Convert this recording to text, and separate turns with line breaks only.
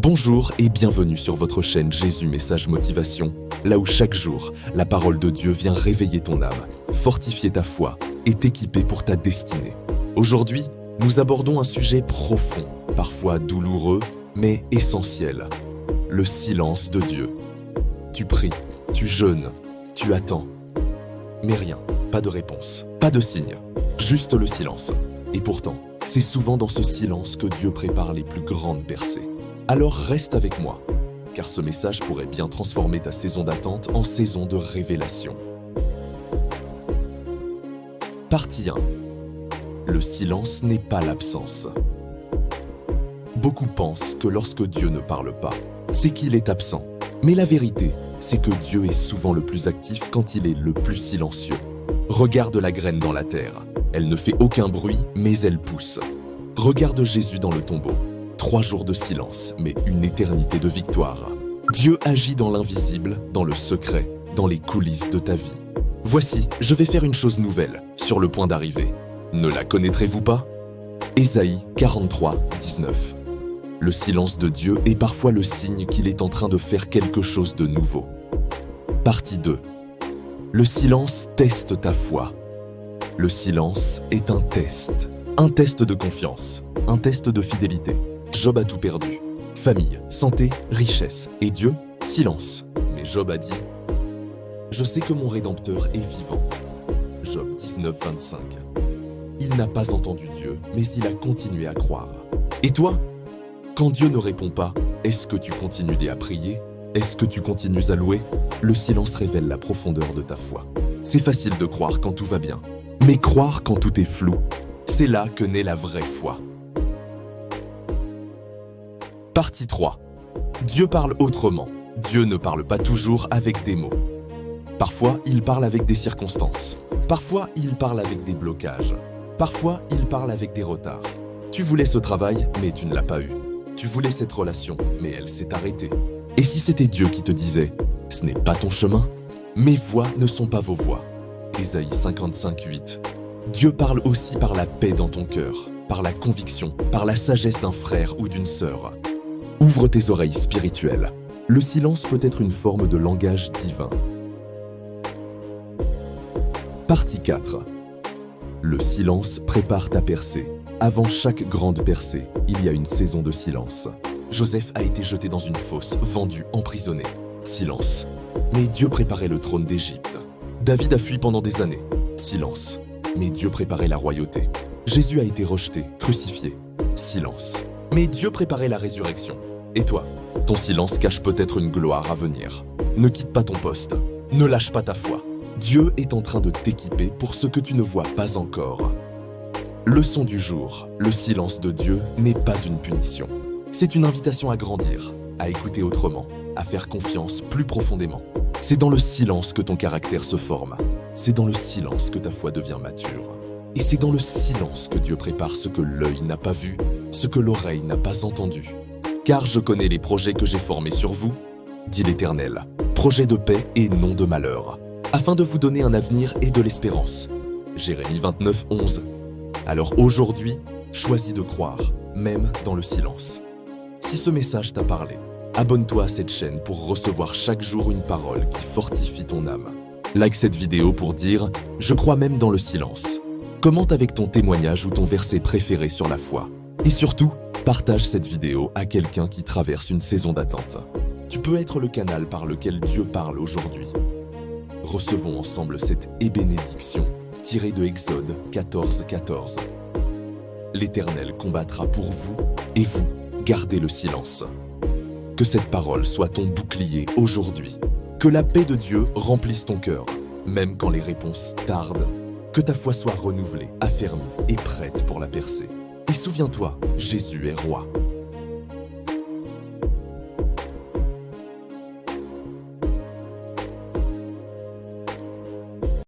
Bonjour et bienvenue sur votre chaîne Jésus Message Motivation, là où chaque jour, la parole de Dieu vient réveiller ton âme, fortifier ta foi et t'équiper pour ta destinée. Aujourd'hui, nous abordons un sujet profond, parfois douloureux, mais essentiel. Le silence de Dieu. Tu pries, tu jeûnes, tu attends. Mais rien, pas de réponse, pas de signe, juste le silence. Et pourtant, c'est souvent dans ce silence que Dieu prépare les plus grandes percées. Alors reste avec moi, car ce message pourrait bien transformer ta saison d'attente en saison de révélation. Partie 1. Le silence n'est pas l'absence. Beaucoup pensent que lorsque Dieu ne parle pas, c'est qu'il est absent. Mais la vérité, c'est que Dieu est souvent le plus actif quand il est le plus silencieux. Regarde la graine dans la terre. Elle ne fait aucun bruit, mais elle pousse. Regarde Jésus dans le tombeau. 3 jours de silence, mais une éternité de victoire. Dieu agit dans l'invisible, dans le secret, dans les coulisses de ta vie. Voici, je vais faire une chose nouvelle, sur le point d'arriver. Ne la connaîtrez-vous pas ? Ésaïe 43, 19. Le silence de Dieu est parfois le signe qu'il est en train de faire quelque chose de nouveau. Partie 2. Le silence teste ta foi. Le silence est un test de confiance, un test de fidélité. Job a tout perdu. Famille, santé, richesse. Et Dieu, silence. Mais Job a dit « Je sais que mon Rédempteur est vivant ». Job 19, 25. Il n'a pas entendu Dieu, mais il a continué à croire. Et toi ? Quand Dieu ne répond pas, est-ce que tu continues à prier ? Est-ce que tu continues à louer ? Le silence révèle la profondeur de ta foi. C'est facile de croire quand tout va bien. Mais croire quand tout est flou, c'est là que naît la vraie foi. Partie 3. Dieu parle autrement. Dieu ne parle pas toujours avec des mots. Parfois, il parle avec des circonstances. Parfois, il parle avec des blocages. Parfois, il parle avec des retards. Tu voulais ce travail, mais tu ne l'as pas eu. Tu voulais cette relation, mais elle s'est arrêtée. Et si c'était Dieu qui te disait « Ce n'est pas ton chemin », mes voix ne sont pas vos voix. Ésaïe 55, 8. Dieu parle aussi par la paix dans ton cœur, par la conviction, par la sagesse d'un frère ou d'une sœur. Ouvre tes oreilles spirituelles. Le silence peut être une forme de langage divin. Partie 4. Le silence prépare ta percée. Avant chaque grande percée, il y a une saison de silence. Joseph a été jeté dans une fosse, vendu, emprisonné. Silence. Mais Dieu préparait le trône d'Égypte. David a fui pendant des années. Silence. Mais Dieu préparait la royauté. Jésus a été rejeté, crucifié. Silence. Mais Dieu préparait la résurrection. Et toi, ton silence cache peut-être une gloire à venir. Ne quitte pas ton poste. Ne lâche pas ta foi. Dieu est en train de t'équiper pour ce que tu ne vois pas encore. Leçon du jour. Le silence de Dieu n'est pas une punition. C'est une invitation à grandir, à écouter autrement, à faire confiance plus profondément. C'est dans le silence que ton caractère se forme. C'est dans le silence que ta foi devient mature. Et c'est dans le silence que Dieu prépare ce que l'œil n'a pas vu, ce que l'oreille n'a pas entendu. Car je connais les projets que j'ai formés sur vous, dit l'Éternel, projets de paix et non de malheur, afin de vous donner un avenir et de l'espérance. Jérémie 29, 11. Alors aujourd'hui, choisis de croire, même dans le silence. Si ce message t'a parlé, abonne-toi à cette chaîne pour recevoir chaque jour une parole qui fortifie ton âme. Like cette vidéo pour dire « Je crois même dans le silence ». Commente avec ton témoignage ou ton verset préféré sur la foi. Et surtout, partage cette vidéo à quelqu'un qui traverse une saison d'attente. Tu peux être le canal par lequel Dieu parle aujourd'hui. Recevons ensemble cette bénédiction tirée de Exode 14, 14. L'Éternel combattra pour vous et vous gardez le silence. Que cette parole soit ton bouclier aujourd'hui. Que la paix de Dieu remplisse ton cœur, même quand les réponses tardent. Que ta foi soit renouvelée, affermie et prête pour la percée. Et souviens-toi, Jésus est roi.